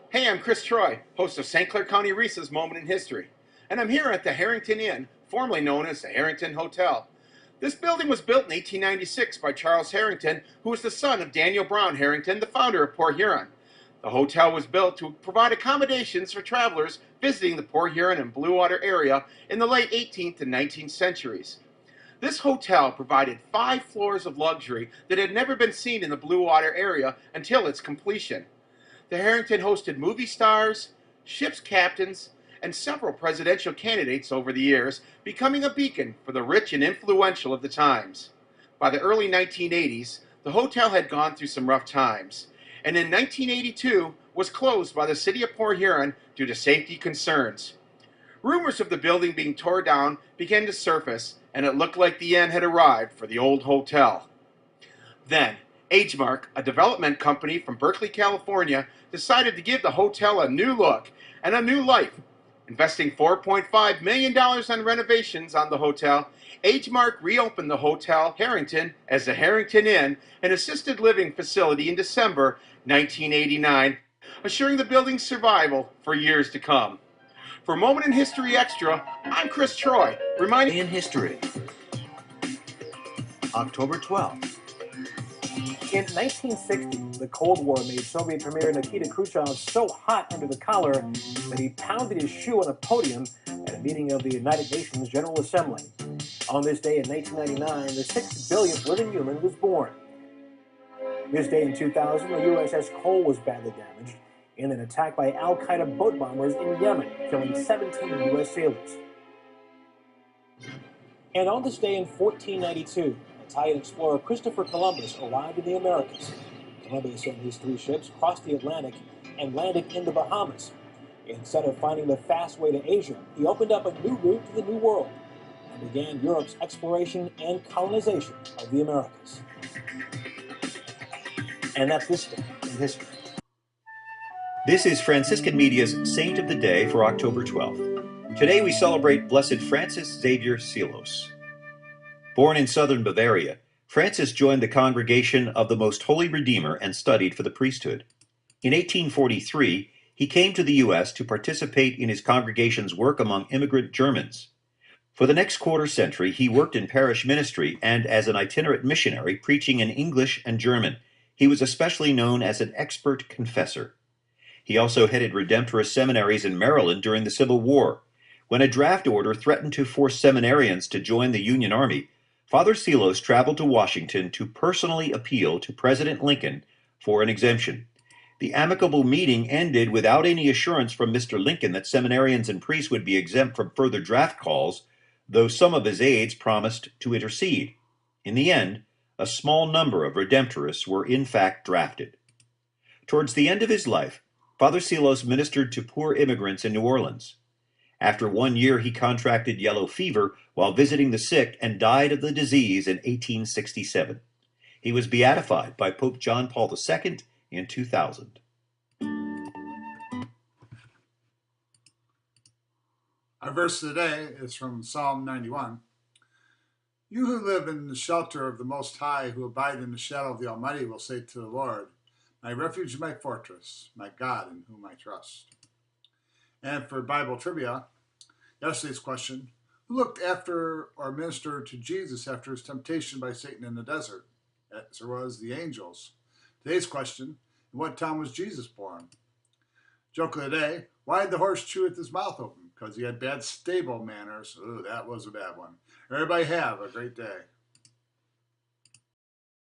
Hey, I'm Chris Troy, host of St. Clair County Reese's Moment in History, and I'm here at the Harrington Inn, formerly known as the Harrington Hotel. This building was built in 1896 by Charles Harrington, who was the son of Daniel Brown Harrington, the founder of Port Huron. The hotel was built to provide accommodations for travelers visiting the Port Huron and Blue Water area in the late 18th and 19th centuries. This hotel provided 5 floors of luxury that had never been seen in the Blue Water area until its completion. The Harrington hosted movie stars, ship's captains, and several presidential candidates over the years, becoming a beacon for the rich and influential of the times. By the early 1980s, the hotel had gone through some rough times, and in 1982 was closed by the city of Port Huron due to safety concerns. Rumors of the building being torn down began to surface, and it looked like the end had arrived for the old hotel. Then, AgeMark, a development company from Berkeley, California, decided to give the hotel a new look and a new life. Investing $4.5 million on renovations on the hotel, AgeMark reopened the Hotel Harrington as the Harrington Inn, an assisted living facility in December 1989, assuring the building's survival for years to come. For Moment in History Extra, I'm Chris Troy, reminding in history. October 12th. In 1960, the Cold War made Soviet Premier Nikita Khrushchev so hot under the collar that he pounded his shoe on a podium at a meeting of the United Nations General Assembly. On this day in 1999, the 6th billionth living human was born. This day in 2000, the USS Cole was badly damaged in an attack by al-Qaeda boat bombers in Yemen, killing 17 U.S. sailors. And on this day in 1492, Italian explorer Christopher Columbus arrived in the Americas. Columbus and his 3 ships crossed the Atlantic and landed in the Bahamas. Instead of finding the fast way to Asia, he opened up a new route to the New World and began Europe's exploration and colonization of the Americas. And that's this day in history. This is Franciscan Media's Saint of the Day for October 12th. Today we celebrate Blessed Francis Xavier Seelos. Born in southern Bavaria, Francis joined the Congregation of the Most Holy Redeemer and studied for the priesthood. In 1843, he came to the U.S. to participate in his congregation's work among immigrant Germans. For the next quarter century, he worked in parish ministry and as an itinerant missionary preaching in English and German. He was especially known as an expert confessor. He also headed Redemptorist seminaries in Maryland during the Civil War. When a draft order threatened to force seminarians to join the Union Army, Father Seelos traveled to Washington to personally appeal to President Lincoln for an exemption. The amicable meeting ended without any assurance from Mr. Lincoln that seminarians and priests would be exempt from further draft calls, though some of his aides promised to intercede. In the end, a small number of Redemptorists were in fact drafted. Towards the end of his life, Father Seelos ministered to poor immigrants in New Orleans. After 1 year, he contracted yellow fever while visiting the sick and died of the disease in 1867. He was beatified by Pope John Paul II in 2000. Our verse today is from Psalm 91. You who live in the shelter of the Most High, who abide in the shadow of the Almighty, will say to the Lord, my refuge and my fortress, my God in whom I trust. And for Bible trivia, yesterday's question, who looked after or ministered to Jesus after his temptation by Satan in the desert? The answer was the angels. Today's question, in what town was Jesus born? Joke of the day, why did the horse chew with his mouth open? Because he had bad stable manners. Ooh, that was a bad one. Everybody have a great day.